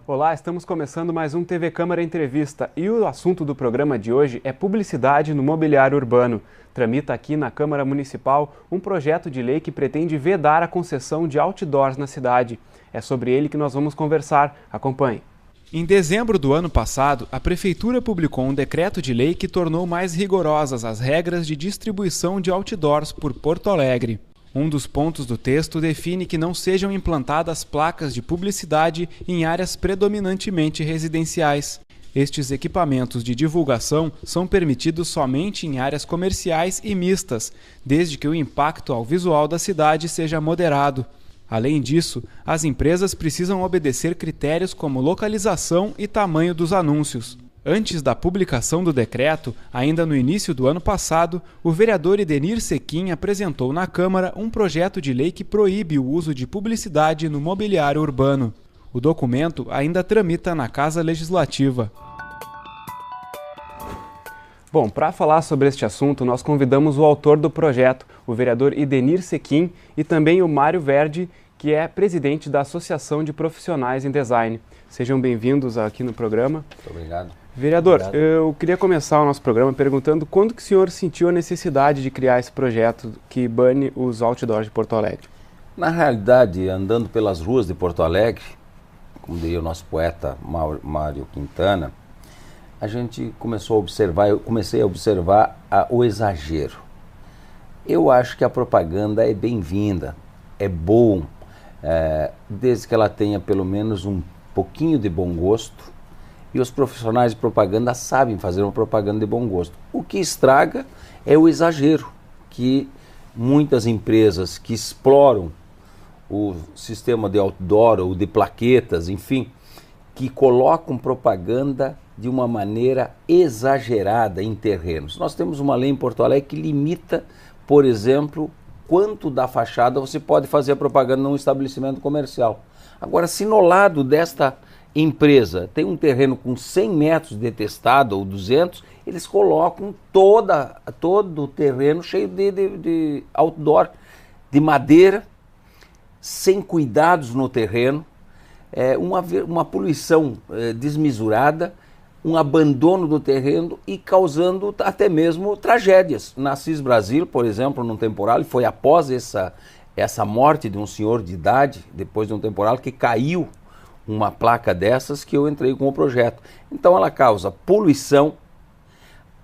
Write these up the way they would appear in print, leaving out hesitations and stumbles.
Olá, estamos começando mais um TV Câmara Entrevista e o assunto do programa de hoje é publicidade no mobiliário urbano. Tramita aqui na Câmara Municipal um projeto de lei que pretende vedar a concessão de outdoors na cidade. É sobre ele que nós vamos conversar. Acompanhe. Em dezembro do ano passado, a Prefeitura publicou um decreto de lei que tornou mais rigorosas as regras de distribuição de outdoors por Porto Alegre. Um dos pontos do texto define que não sejam implantadas placas de publicidade em áreas predominantemente residenciais. Estes equipamentos de divulgação são permitidos somente em áreas comerciais e mistas, desde que o impacto ao visual da cidade seja moderado. Além disso, as empresas precisam obedecer critérios como localização e tamanho dos anúncios. Antes da publicação do decreto, ainda no início do ano passado, o vereador Edenir Sequim apresentou na Câmara um projeto de lei que proíbe o uso de publicidade no mobiliário urbano. O documento ainda tramita na Casa Legislativa. Bom, para falar sobre este assunto, nós convidamos o autor do projeto, o vereador Edenir Sequim, e também o Mário Verdi, que é presidente da Associação de Profissionais em Design. Sejam bem-vindos aqui no programa. Muito obrigado. Vereador, eu queria começar o nosso programa perguntando quando que o senhor sentiu a necessidade de criar esse projeto que bane os outdoors de Porto Alegre? Na realidade, andando pelas ruas de Porto Alegre, como diria o nosso poeta Mário Quintana, a gente começou a observar, eu comecei a observar o exagero. Eu acho que a propaganda é bem-vinda, é bom, desde que ela tenha pelo menos um pouquinho de bom gosto. E os profissionais de propaganda sabem fazer uma propaganda de bom gosto. O que estraga é o exagero, que muitas empresas que exploram o sistema de outdoor ou de plaquetas, enfim, que colocam propaganda de uma maneira exagerada em terrenos. Nós temos uma lei em Porto Alegre que limita, por exemplo, quanto da fachada você pode fazer a propaganda num estabelecimento comercial. Agora, se no lado desta empresa tem um terreno com 100 metros de testado ou 200, eles colocam todo o terreno cheio de outdoor, de madeira, sem cuidados no terreno, uma poluição desmesurada, um abandono do terreno e causando até mesmo tragédias. Na Assis Brasil, por exemplo, num temporal, e foi após essa morte de um senhor de idade, depois de um temporal, que caiu uma placa dessas, que eu entrei com o projeto. Então ela causa poluição,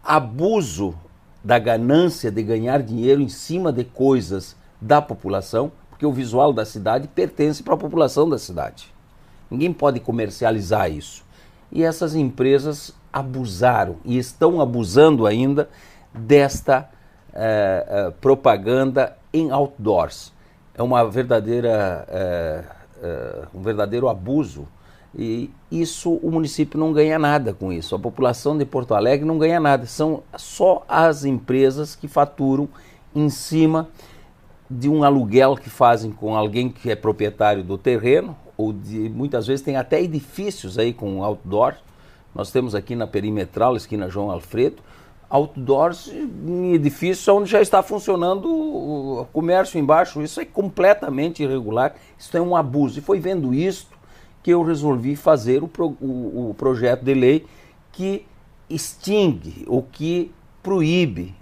abuso da ganância de ganhar dinheiro em cima de coisas da população, porque o visual da cidade pertence para a população da cidade. Ninguém pode comercializar isso. E essas empresas abusaram e estão abusando ainda desta propaganda em outdoors. É uma verdadeira um verdadeiro abuso, e isso o município não ganha nada com isso, a população de Porto Alegre não ganha nada, são só as empresas que faturam em cima de um aluguel que fazem com alguém que é proprietário do terreno, ou muitas vezes tem até edifícios aí com outdoor. Nós temos aqui na Perimetral, esquina João Alfredo, outdoors em edifícios onde já está funcionando o comércio embaixo. Isso é completamente irregular, isso é um abuso. E foi vendo isto que eu resolvi fazer o projeto de lei que extingue, ou que proíbe,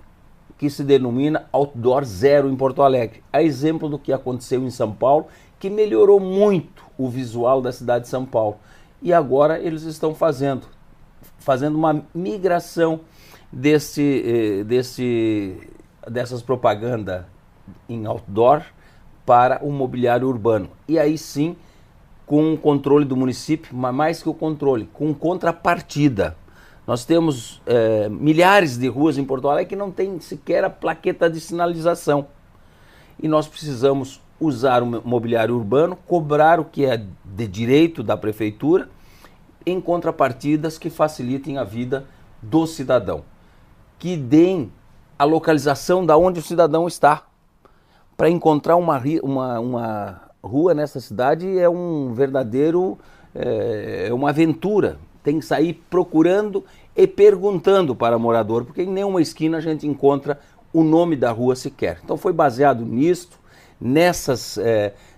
que se denomina outdoor zero em Porto Alegre. A exemplo do que aconteceu em São Paulo, que melhorou muito o visual da cidade de São Paulo. E agora eles estão fazendo uma migração dessas propagandas em outdoor para o mobiliário urbano. E aí sim, com o controle do município, mas mais que o controle, com contrapartida. Nós temos milhares de ruas em Porto Alegre que não tem sequer a plaqueta de sinalização. E nós precisamos usar o mobiliário urbano, cobrar o que é de direito da prefeitura, em contrapartidas que facilitem a vida do cidadão, que deem a localização da onde o cidadão está. Para encontrar uma rua nessa cidade é um verdadeiro, é uma aventura. Tem que sair procurando e perguntando para morador, porque em nenhuma esquina a gente encontra o nome da rua sequer. Então foi baseado nisto, nessas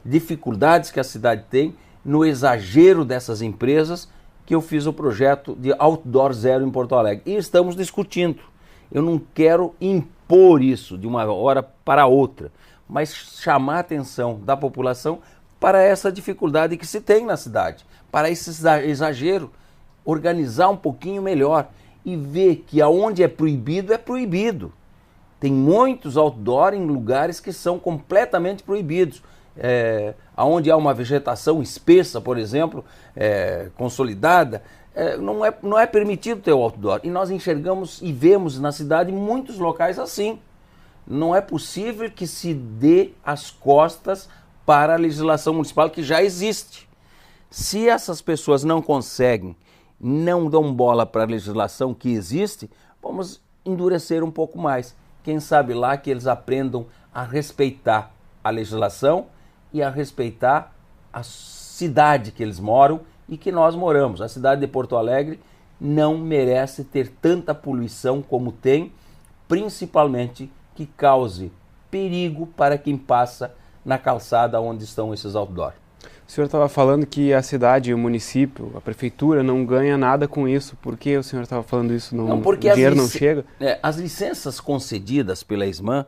dificuldades que a cidade tem, no exagero dessas empresas, que eu fiz o projeto de Outdoor Zero em Porto Alegre. E estamos discutindo. Eu não quero impor isso de uma hora para outra, mas chamar a atenção da população para essa dificuldade que se tem na cidade, para esse exagero, organizar um pouquinho melhor e ver que aonde é proibido, é proibido. Tem muitos outdoor em lugares que são completamente proibidos. Onde há uma vegetação espessa, por exemplo, consolidada, não é permitido ter o outdoor. E nós enxergamos e vemos na cidade muitos locais assim. Não é possível que se dê as costas para a legislação municipal que já existe. Se essas pessoas não conseguem, não dão bola para a legislação que existe, vamos endurecer um pouco mais. Quem sabe lá que eles aprendam a respeitar a legislação e a respeitar a cidade que eles moram e que nós moramos. A cidade de Porto Alegre não merece ter tanta poluição como tem, principalmente que cause perigo para quem passa na calçada onde estão esses outdoor. O senhor estava falando que a cidade, o município, a prefeitura não ganha nada com isso. Por que o senhor estava falando isso? O dinheiro não chega? As licenças concedidas pela ESMAN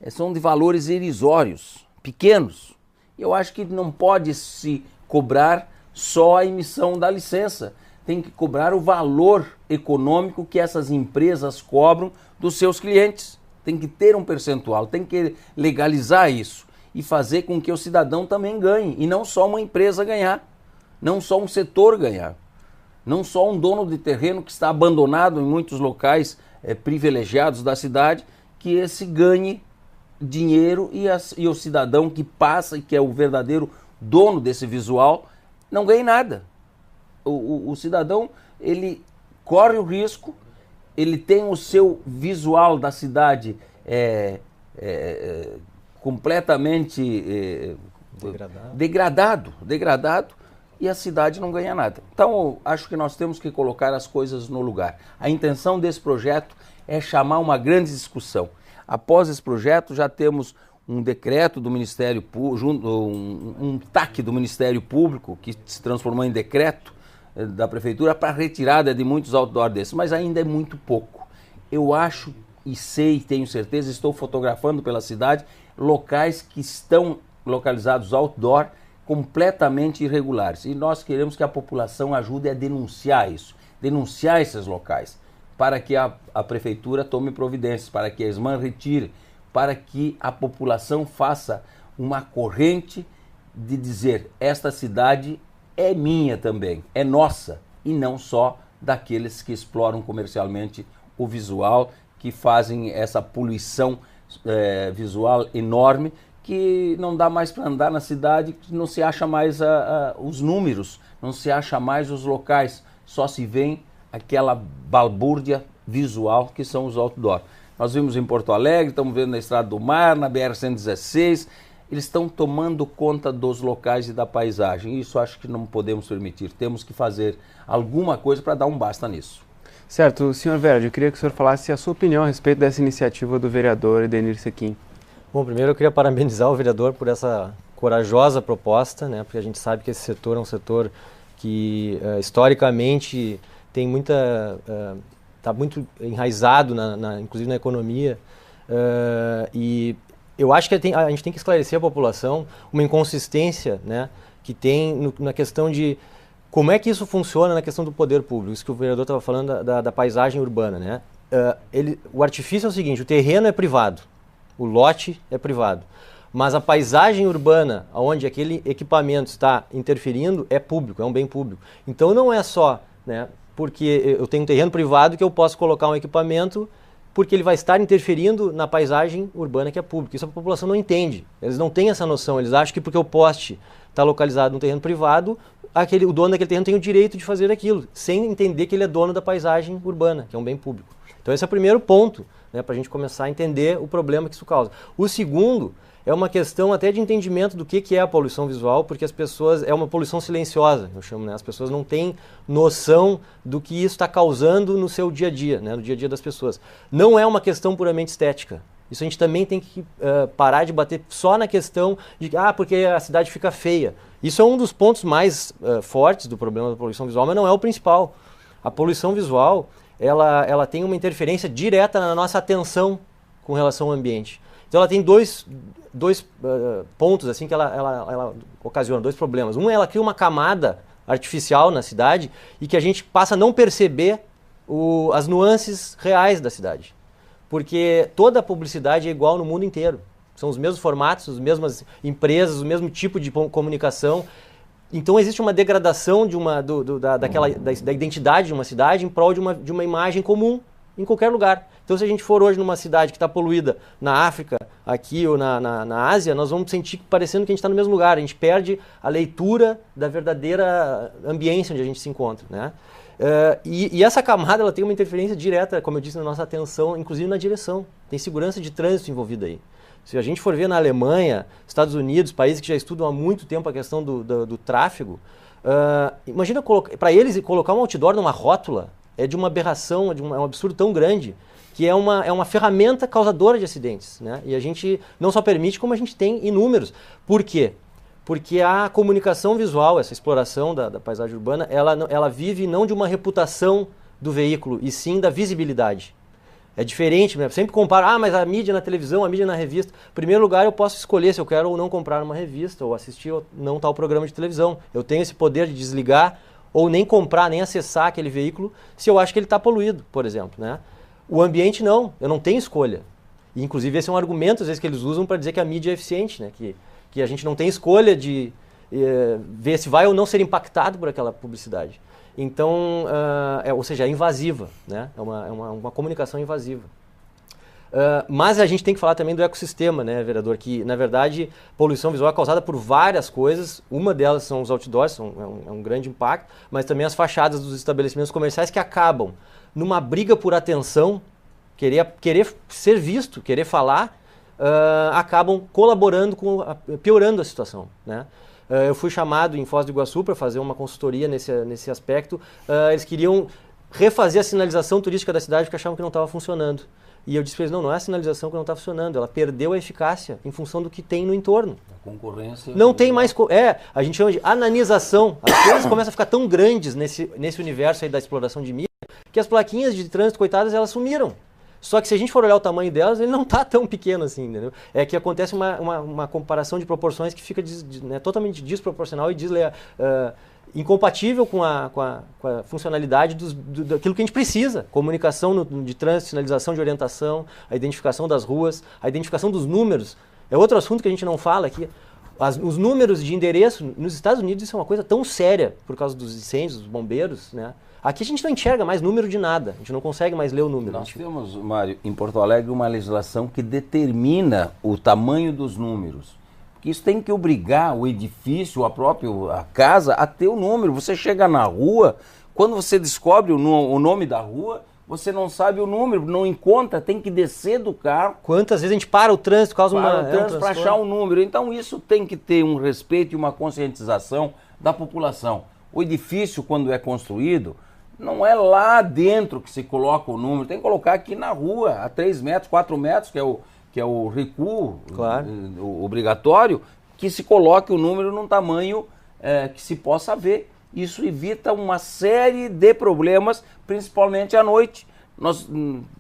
são de valores irrisórios, pequenos. Eu acho que não pode se cobrar só a emissão da licença. Tem que cobrar o valor econômico que essas empresas cobram dos seus clientes. Tem que ter um percentual, tem que legalizar isso e fazer com que o cidadão também ganhe. E não só uma empresa ganhar, não só um setor ganhar, não só um dono de terreno que está abandonado em muitos locais privilegiados da cidade, que esse ganhe dinheiro e o cidadão que passa e que é o verdadeiro dono desse visual não ganha nada. O cidadão, ele corre o risco, ele tem o seu visual da cidade completamente degradado e a cidade não ganha nada. Então, acho que nós temos que colocar as coisas no lugar. A intenção desse projeto é chamar uma grande discussão. Após esse projeto, já temos um decreto do Ministério Público, um TAC do Ministério Público, que se transformou em decreto da Prefeitura para retirada de muitos outdoor desses, mas ainda é muito pouco. Eu acho e sei, tenho certeza, estou fotografando pela cidade, locais que estão localizados outdoor completamente irregulares. E nós queremos que a população ajude a denunciar isso, denunciar esses locais, para que a Prefeitura tome providências, para que a ESMAN retire, para que a população faça uma corrente de dizer: esta cidade é minha também, é nossa, e não só daqueles que exploram comercialmente o visual, que fazem essa poluição visual enorme, que não dá mais para andar na cidade, que não se acha mais os números, não se acha mais os locais, só se vê aquela balbúrdia visual que são os outdoor. Nós vimos em Porto Alegre, estamos vendo na Estrada do Mar, na BR-116, eles estão tomando conta dos locais e da paisagem. Isso acho que não podemos permitir. Temos que fazer alguma coisa para dar um basta nisso. Certo. Senhor Verde, eu queria que o senhor falasse a sua opinião a respeito dessa iniciativa do vereador Edenir Sequim. Bom, primeiro eu queria parabenizar o vereador por essa corajosa proposta, né? Porque a gente sabe que esse setor é um setor que historicamente tem está muito enraizado, inclusive na economia, e eu acho que a gente tem que esclarecer a população uma inconsistência, né, que tem na questão de como é que isso funciona na questão do poder público, isso que o vereador estava falando da paisagem urbana, né? O artifício é o seguinte: o terreno é privado, o lote é privado, mas a paisagem urbana, onde aquele equipamento está interferindo, é público, é um bem público. Então não é só, né, porque eu tenho um terreno privado que eu posso colocar um equipamento porque ele vai estar interferindo na paisagem urbana que é pública. Isso a população não entende, eles não têm essa noção, eles acham que porque o poste está localizado num terreno privado, o dono daquele terreno tem o direito de fazer aquilo, sem entender que ele é dono da paisagem urbana, que é um bem público. Então esse é o primeiro ponto, né, para a gente começar a entender o problema que isso causa. O segundo é uma questão até de entendimento do que é a poluição visual, porque as pessoas, é uma poluição silenciosa, eu chamo, né? As pessoas não têm noção do que isso está causando no seu dia a dia, né? No dia a dia das pessoas. Não é uma questão puramente estética, Isso a gente também tem que parar de bater só na questão de porque a cidade fica feia. Isso é um dos pontos mais fortes do problema da poluição visual, mas não é o principal. A poluição visual, ela tem uma interferência direta na nossa atenção com relação ao ambiente. Então ela tem dois pontos assim que ela ocasiona, dois problemas. Um, ela cria uma camada artificial na cidade e que a gente passa a não perceber as nuances reais da cidade. Porque toda a publicidade é igual no mundo inteiro. São os mesmos formatos, as mesmas empresas, o mesmo tipo de comunicação. Então existe uma degradação da identidade de uma cidade em prol de uma imagem comum em qualquer lugar. Então se a gente for hoje numa cidade que está poluída na África, aqui ou na Ásia, nós vamos sentir parecendo que a gente está no mesmo lugar. A gente perde a leitura da verdadeira ambiência onde a gente se encontra, né? E essa camada ela tem uma interferência direta, como eu disse, na nossa atenção, inclusive na direção. Tem segurança de trânsito envolvida aí. Se a gente for ver na Alemanha, Estados Unidos, países que já estudam há muito tempo a questão do tráfego, imagina para eles colocar um outdoor numa rótula é de uma aberração, é um absurdo tão grande, que é uma ferramenta causadora de acidentes, né? E a gente não só permite, como a gente tem inúmeros. Por quê? Porque a comunicação visual, essa exploração da paisagem urbana, ela vive não de uma reputação do veículo, e sim da visibilidade. É diferente, né? Sempre comparo, mas a mídia na televisão, a mídia na revista. Em primeiro lugar, eu posso escolher se eu quero ou não comprar uma revista, ou assistir ou não tal programa de televisão. Eu tenho esse poder de desligar, ou nem comprar, nem acessar aquele veículo, se eu acho que ele está poluído, por exemplo, né? O ambiente não, eu não tenho escolha. E, inclusive, esse é um argumento, às vezes, que eles usam para dizer que a mídia é eficiente, né? Que a gente não tem escolha de ver se vai ou não ser impactado por aquela publicidade. Então, ou seja, é invasiva, né? É uma comunicação invasiva. Mas a gente tem que falar também do ecossistema, né, vereador? Que, na verdade, poluição visual é causada por várias coisas. Uma delas são os outdoors, é um grande impacto, mas também as fachadas dos estabelecimentos comerciais que acabam numa briga por atenção, querer ser visto, querer falar, acabam colaborando, piorando a situação, né? Eu fui chamado em Foz do Iguaçu para fazer uma consultoria nesse aspecto. Eles queriam refazer a sinalização turística da cidade porque achavam que não estava funcionando. E eu disse para eles, não é a sinalização que não está funcionando, ela perdeu a eficácia em função do que tem no entorno. A concorrência... Não tem mais... a gente chama de ananisação. As coisas começam a ficar tão grandes nesse universo aí da exploração de mídia que as plaquinhas de trânsito, coitadas, elas sumiram. Só que se a gente for olhar o tamanho delas, ele não está tão pequeno assim, entendeu? É que acontece uma comparação de proporções que fica totalmente desproporcional e incompatível com a funcionalidade daquilo que a gente precisa. Comunicação de trânsito, sinalização de orientação, a identificação das ruas, a identificação dos números. É outro assunto que a gente não fala aqui. Os números de endereço, nos Estados Unidos isso é uma coisa tão séria, por causa dos incêndios, dos bombeiros, né? Aqui a gente não enxerga mais número de nada, a gente não consegue mais ler o número. Nós temos, Mário, em Porto Alegre uma legislação que determina o tamanho dos números. Porque isso tem que obrigar o edifício, a casa, a ter o número. Você chega na rua, quando você descobre o nome da rua, você não sabe o número, não encontra, tem que descer do carro. Quantas vezes a gente para o trânsito, causa para achar o número. Então isso tem que ter um respeito e uma conscientização da população. O edifício, quando é construído, não é lá dentro que se coloca o número, tem que colocar aqui na rua, a 3 metros, 4 metros, que é o recuo, claro, obrigatório, que se coloque o número num tamanho que se possa ver. Isso evita uma série de problemas, principalmente à noite. Nós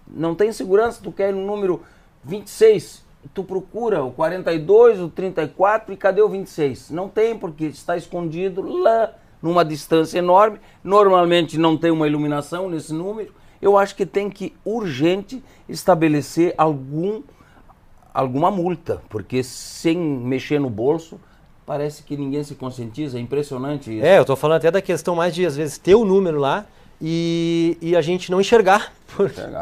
não tem segurança, tu quer o número 26, tu procura o 42, o 34 e cadê o 26? Não tem, porque está escondido lá numa distância enorme, normalmente não tem uma iluminação nesse número. Eu acho que tem que, urgente, estabelecer alguma multa, porque sem mexer no bolso, parece que ninguém se conscientiza, é impressionante isso. Eu estou falando até da questão mais de, às vezes, ter o número lá e a gente não enxergar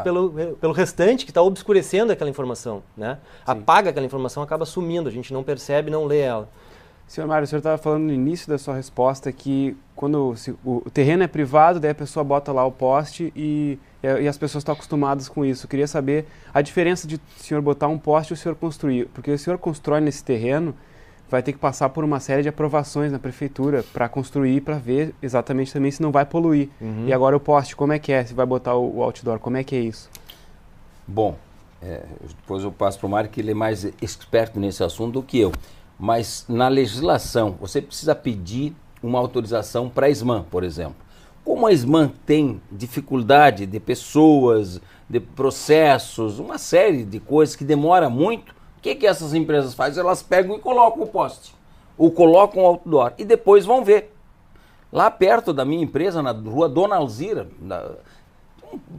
pelo restante que está obscurecendo aquela informação, né? Apaga aquela informação, acaba sumindo, a gente não percebe, não lê ela. Senhor Mário, o senhor estava falando no início da sua resposta que quando o terreno é privado, daí a pessoa bota lá o poste e as pessoas estão acostumadas com isso. Eu queria saber a diferença de o senhor botar um poste e o senhor construir. Porque o senhor constrói nesse terreno, vai ter que passar por uma série de aprovações na prefeitura para construir, para ver exatamente também se não vai poluir. E agora o poste, como é que é? Se vai botar o outdoor, como é que é isso? Bom, depois eu passo para o Mário, que ele é mais experto nesse assunto do que eu. Mas na legislação, você precisa pedir uma autorização para a SMAN, por exemplo. Como a SMAN tem dificuldade de pessoas, de processos, uma série de coisas que demora muito, o que essas empresas fazem? Elas pegam e colocam o poste, ou colocam o outdoor, e depois vão ver. Lá perto da minha empresa, na rua Dona Alzira,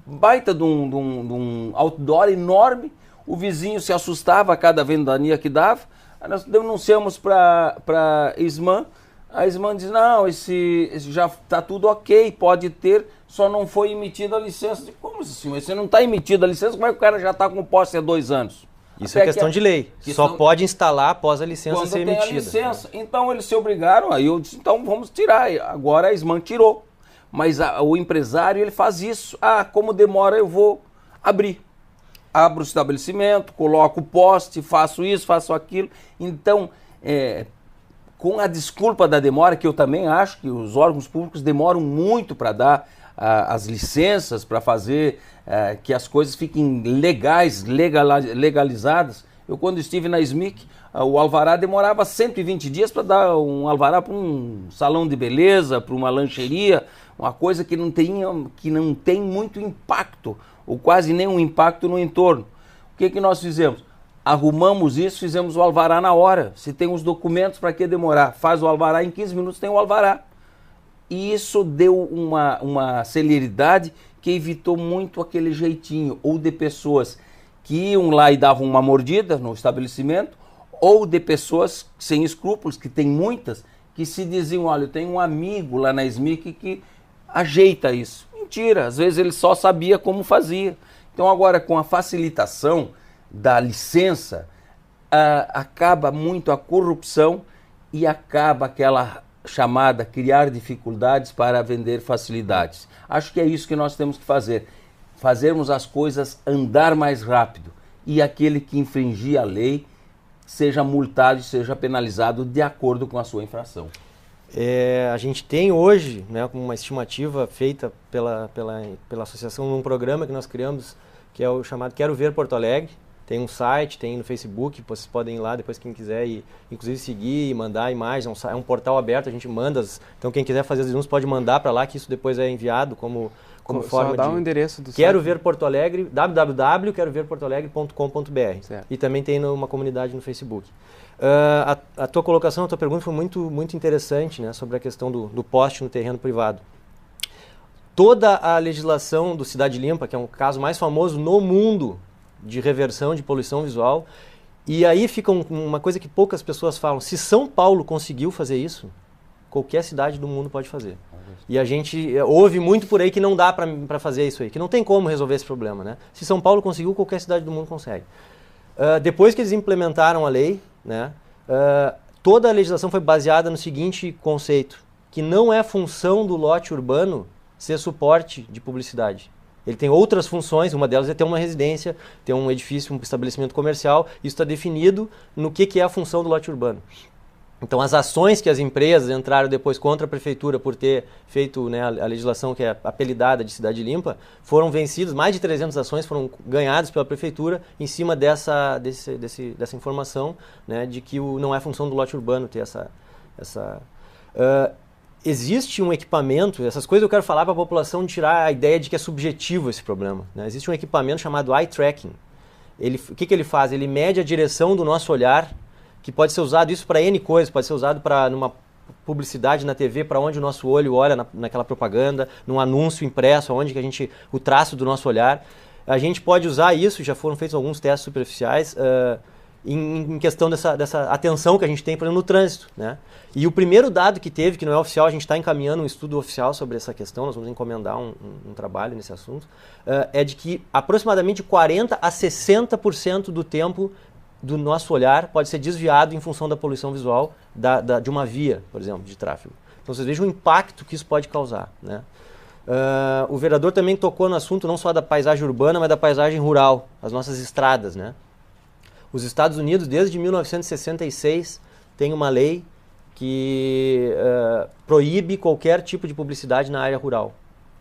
um baita de um outdoor enorme, o vizinho se assustava a cada ventania que dava, aí nós denunciamos para a SMAN. A SMAN diz, não, esse já está tudo ok, pode ter, só não foi emitida a licença. Como assim? Mas você não está emitida a licença, como é que o cara já está com o poste há 2 anos? Isso é questão de lei. Só pode instalar após a licença ser emitida. Quando tem a licença. Então eles se obrigaram, aí eu disse, então vamos tirar. Agora a SMAN tirou. Mas o empresário, ele faz isso. Como demora, eu vou abrir. Abro o estabelecimento, coloco o poste, faço isso, faço aquilo. Então, com a desculpa da demora, que eu também acho que os órgãos públicos demoram muito para dar as licenças, para fazer que as coisas fiquem legalizadas. Eu, quando estive na SMIC, o alvará demorava 120 dias para dar um alvará para um salão de beleza, para uma lancheria, uma coisa que não tem muito impacto, ou quase nenhum impacto no entorno. O que nós fizemos? Arrumamos isso, fizemos o alvará na hora. Se tem os documentos, para que demorar? Faz o alvará, em 15 minutos tem o alvará. E isso deu uma celeridade que evitou muito aquele jeitinho, ou de pessoas que iam lá e davam uma mordida no estabelecimento, ou de pessoas sem escrúpulos, que tem muitas, que se diziam, olha, eu tenho um amigo lá na SMIC que ajeita isso. Mentira, às vezes ele só sabia como fazia. Então agora, com a facilitação da licença, acaba muito a corrupção e acaba aquela chamada criar dificuldades para vender facilidades. Acho que é isso que nós temos que fazer. Fazermos as coisas andar mais rápido e aquele que infringir a lei seja multado e seja penalizado de acordo com a sua infração. A gente tem hoje, né, uma estimativa feita pela associação, num programa que nós criamos, que é o chamado Quero Ver Porto Alegre. Tem um site, tem no Facebook, vocês podem ir lá depois quem quiser e inclusive seguir e mandar imagens, é um portal aberto, a gente manda, então quem quiser fazer as denúncias pode mandar para lá, que isso depois é enviado como forma de... Só dá o endereço do Quero site. Ver Porto Alegre, www.queroverportoalegre.com.br, e também tem uma comunidade no Facebook. A tua colocação, a tua pergunta foi muito interessante, né, sobre a questão do poste no terreno privado. Toda a legislação do Cidade Limpa, que é um caso mais famoso no mundo de reversão de poluição visual, e aí fica uma coisa que poucas pessoas falam, se São Paulo conseguiu fazer isso, qualquer cidade do mundo pode fazer. E a gente ouve muito por aí que não dá para fazer isso aí, que não tem como resolver esse problema, né? Se São Paulo conseguiu, qualquer cidade do mundo consegue. Depois que eles implementaram a lei, né, toda a legislação foi baseada no seguinte conceito, que não é função do lote urbano ser suporte de publicidade. Ele tem outras funções, uma delas é ter uma residência, ter um edifício, um estabelecimento comercial, isso está definido no que é a função do lote urbano. Então as ações que as empresas entraram depois contra a prefeitura por ter feito, né, a legislação que é apelidada de Cidade Limpa, foram vencidas, mais de 300 ações foram ganhadas pela prefeitura em cima dessa informação, né, de que não é função do lote urbano ter existe um equipamento, essas coisas eu quero falar para a população tirar a ideia de que é subjetivo esse problema, né? Existe um equipamento chamado eye tracking. O que ele faz? Ele mede a direção do nosso olhar, que pode ser usado isso para N coisas, pode ser usado para numa publicidade na TV, para onde o nosso olho olha naquela propaganda, num anúncio impresso, onde que o traço do nosso olhar. A gente pode usar isso, já foram feitos alguns testes superficiais, em questão dessa atenção que a gente tem, por exemplo, no trânsito, né? E o primeiro dado que teve, que não é oficial, a gente está encaminhando um estudo oficial sobre essa questão, nós vamos encomendar um trabalho nesse assunto, é de que aproximadamente 40% a 60% do tempo do nosso olhar pode ser desviado em função da poluição visual de uma via, por exemplo, de tráfego. Então vocês vejam o impacto que isso pode causar, né? O vereador também tocou no assunto não só da paisagem urbana, mas da paisagem rural, as nossas estradas, né? Os Estados Unidos, desde 1966, tem uma lei que proíbe qualquer tipo de publicidade na área rural.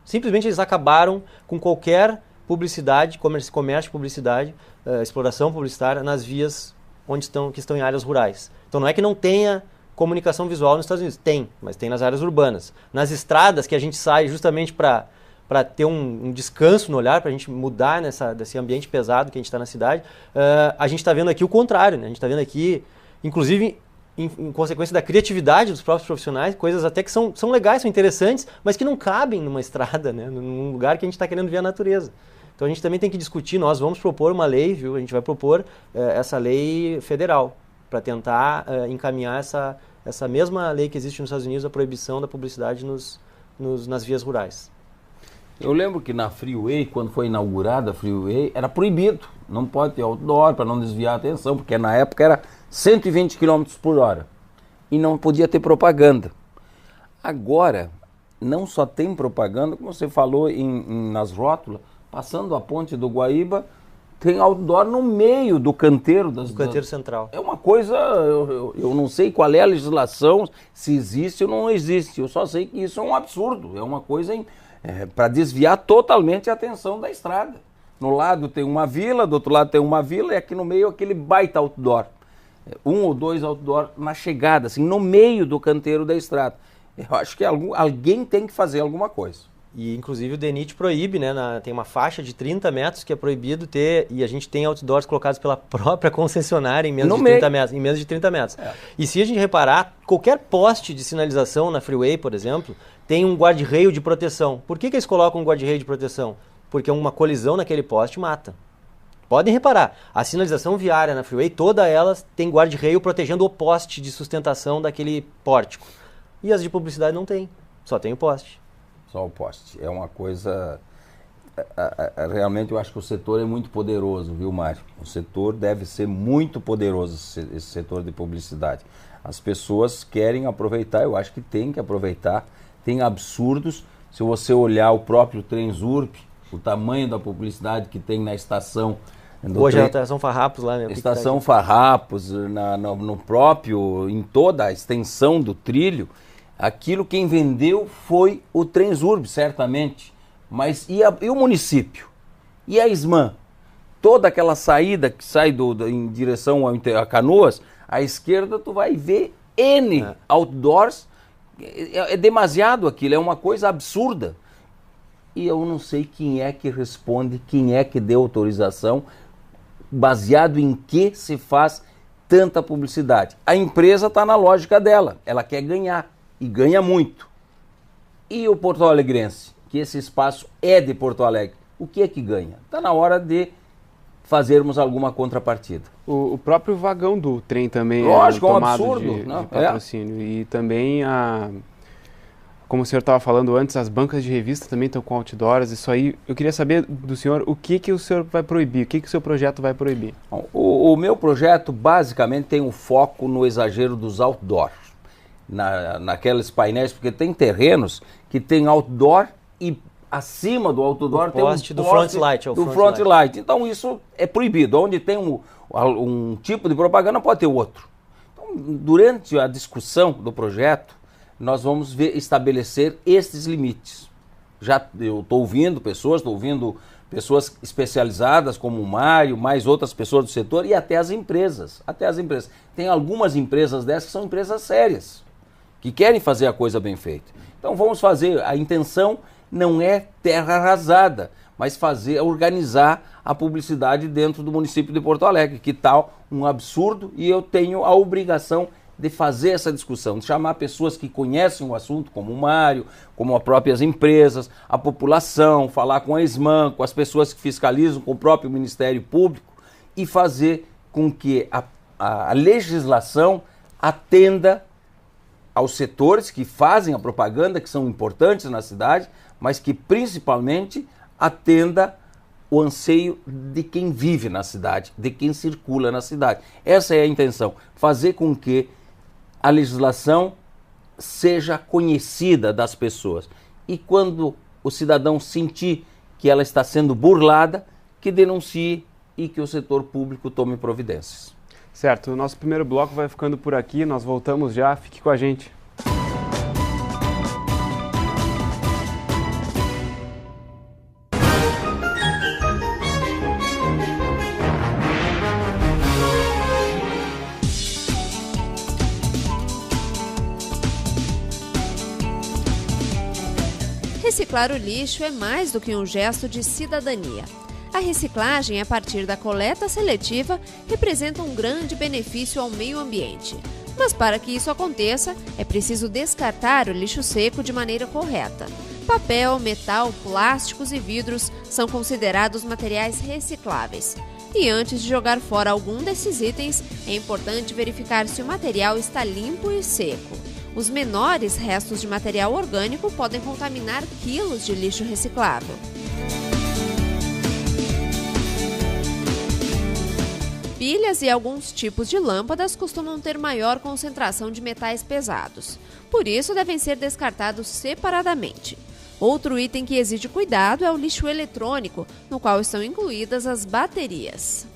Simplesmente eles acabaram com qualquer publicidade, comércio, publicidade, exploração publicitária nas vias que estão em áreas rurais. Então não é que não tenha comunicação visual nos Estados Unidos, tem, mas tem nas áreas urbanas. Nas estradas, que a gente sai justamente para ter um descanso no olhar, para a gente mudar desse ambiente pesado que a gente está na cidade, a gente está vendo aqui o contrário, né? A gente está vendo aqui, inclusive, em consequência da criatividade dos próprios profissionais, coisas até que são legais, são interessantes, mas que não cabem numa estrada, né? Num lugar que a gente está querendo ver a natureza. Então a gente também tem que discutir, nós vamos propor uma lei, viu? A gente vai propor essa lei federal, para tentar encaminhar essa mesma lei que existe nos Estados Unidos, a proibição da publicidade nas vias rurais. Eu lembro que na Freeway, quando foi inaugurada a Freeway, era proibido. Não pode ter outdoor para não desviar a atenção, porque na época era 120 km por hora. E não podia ter propaganda. Agora, não só tem propaganda, como você falou nas rótulas, passando a ponte do Guaíba, tem outdoor no meio do canteiro. Do canteiro central. É uma coisa, eu não sei qual é a legislação, se existe ou não existe. Eu só sei que isso é um absurdo, é uma coisa para desviar totalmente a atenção da estrada. No lado tem uma vila, do outro lado tem uma vila, e aqui no meio aquele baita outdoor. 1 ou 2 outdoor na chegada, assim, no meio do canteiro da estrada. Eu acho que alguém tem que fazer alguma coisa. E, inclusive, o DENIT proíbe, né? Tem uma faixa de 30 metros que é proibido ter, e a gente tem outdoors colocados pela própria concessionária em menos de 30 metros. E se a gente reparar, qualquer poste de sinalização na Freeway, por exemplo, tem um guarda-reio de proteção. Por que eles colocam um guarda-reio de proteção? Porque uma colisão naquele poste mata. Podem reparar, a sinalização viária na Freeway, toda ela tem guarda-reio protegendo o poste de sustentação daquele pórtico. E as de publicidade não tem, só tem o poste. Só o poste. É uma coisa... Realmente eu acho que o setor é muito poderoso, viu, Mário? O setor deve ser muito poderoso, esse setor de publicidade. As pessoas querem aproveitar, eu acho que tem que aproveitar. Tem absurdos. Se você olhar o próprio Transurb, o tamanho da publicidade que tem na estação... Hoje é a estação Farrapos lá, né? Estação Farrapos, no próprio, em toda a extensão do trilho, aquilo quem vendeu foi o Transurb, certamente. Mas e o município? E a SMAN? Toda aquela saída que sai em direção a Canoas, à esquerda tu vai ver N outdoors. É demasiado aquilo, é uma coisa absurda. E eu não sei quem é que responde, quem é que deu autorização, baseado em que se faz tanta publicidade. A empresa está na lógica dela, ela quer ganhar, e ganha muito. E o Porto Alegrense, que esse espaço é de Porto Alegre, o que é que ganha? Está na hora de fazermos alguma contrapartida. O próprio vagão do trem também lógico, é um tomado absurdo, de patrocínio. E também, como o senhor estava falando antes, as bancas de revista também estão com outdoors. Isso aí, eu queria saber do senhor o que o senhor vai proibir, o que o seu projeto vai proibir? O meu projeto basicamente tem um foco no exagero dos outdoors, naqueles painéis, porque tem terrenos que tem outdoor e acima do outdoor tem um poste do front light. Do front light. Então isso é proibido. Onde tem um tipo de propaganda pode ter outro. Então, durante a discussão do projeto, nós vamos estabelecer estes limites. Eu estou ouvindo pessoas especializadas como o Mário, mais outras pessoas do setor e até as empresas. Tem algumas empresas dessas que são empresas sérias, que querem fazer a coisa bem feita. Então vamos fazer, a intenção não é terra arrasada, mas organizar a publicidade dentro do município de Porto Alegre. Que tal um absurdo? E eu tenho a obrigação de fazer essa discussão, de chamar pessoas que conhecem o assunto, como o Mário, como as próprias empresas, a população, falar com a SMAN, com as pessoas que fiscalizam, com o próprio Ministério Público, e fazer com que a legislação atenda aos setores que fazem a propaganda, que são importantes na cidade, mas que principalmente atenda o anseio de quem vive na cidade, de quem circula na cidade. Essa é a intenção, fazer com que a legislação seja conhecida das pessoas. E quando o cidadão sentir que ela está sendo burlada, que denuncie e que o setor público tome providências. Certo, o nosso primeiro bloco vai ficando por aqui, nós voltamos já, fique com a gente. Reciclar o lixo é mais do que um gesto de cidadania. A reciclagem, a partir da coleta seletiva, representa um grande benefício ao meio ambiente. Mas para que isso aconteça, é preciso descartar o lixo seco de maneira correta. Papel, metal, plásticos e vidros são considerados materiais recicláveis. E antes de jogar fora algum desses itens, é importante verificar se o material está limpo e seco. Os menores restos de material orgânico podem contaminar quilos de lixo reciclável. Pilhas e alguns tipos de lâmpadas costumam ter maior concentração de metais pesados. Por isso, devem ser descartados separadamente. Outro item que exige cuidado é o lixo eletrônico, no qual estão incluídas as baterias.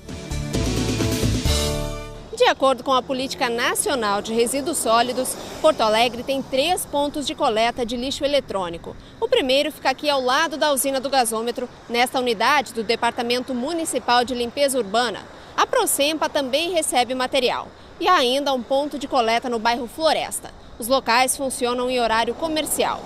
De acordo com a Política Nacional de Resíduos Sólidos, Porto Alegre tem 3 pontos de coleta de lixo eletrônico. O primeiro fica aqui ao lado da usina do gasômetro, nesta unidade do Departamento Municipal de Limpeza Urbana. A Procempa também recebe material. E há ainda um ponto de coleta no bairro Floresta. Os locais funcionam em horário comercial.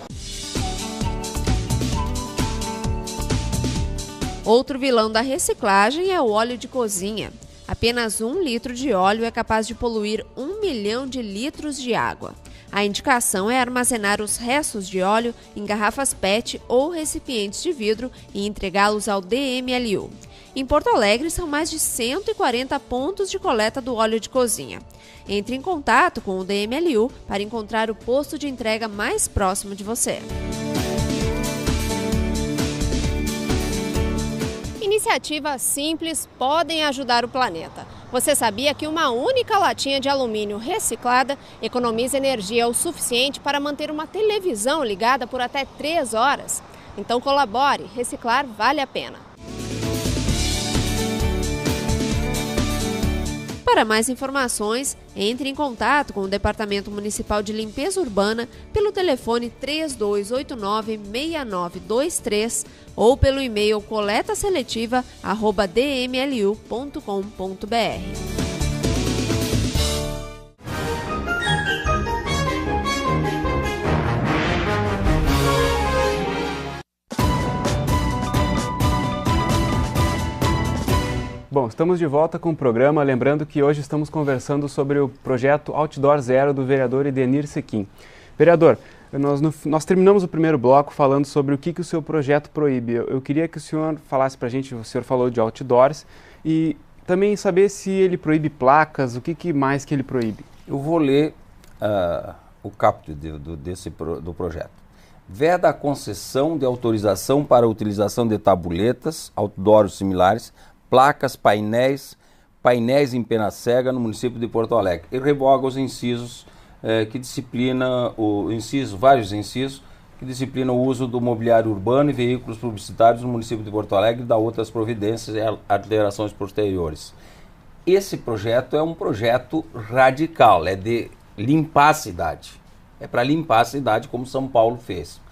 Outro vilão da reciclagem é o óleo de cozinha. Apenas 1 litro de óleo é capaz de poluir 1 milhão de litros de água. A indicação é armazenar os restos de óleo em garrafas PET ou recipientes de vidro e entregá-los ao DMLU. Em Porto Alegre, são mais de 140 pontos de coleta do óleo de cozinha. Entre em contato com o DMLU para encontrar o posto de entrega mais próximo de você. Iniciativas simples podem ajudar o planeta. Você sabia que uma única latinha de alumínio reciclada economiza energia o suficiente para manter uma televisão ligada por até 3 horas? Então colabore, reciclar vale a pena. Para mais informações, entre em contato com o Departamento Municipal de Limpeza Urbana pelo telefone 3289-6923 ou pelo e-mail coletaseletiva@dmlu.com.br. Bom, estamos de volta com o programa, lembrando que hoje estamos conversando sobre o projeto Outdoor Zero do vereador Edenir Sequim. Vereador, nós terminamos o primeiro bloco falando sobre o que o seu projeto proíbe. Eu queria que o senhor falasse para a gente, o senhor falou de outdoors, e também saber se ele placas, o que mais que ele proíbe. Eu vou ler o caput do projeto. Veda a concessão de autorização para a utilização de tabuletas, outdoors similares, placas, painéis em pena-cega no município de Porto Alegre. E revoga os incisos que disciplina vários incisos que disciplinam o uso do mobiliário urbano e veículos publicitários no município de Porto Alegre e dá outras providências e alterações posteriores. Esse projeto é um projeto radical, é de limpar a cidade. É para limpar a cidade como São Paulo fez.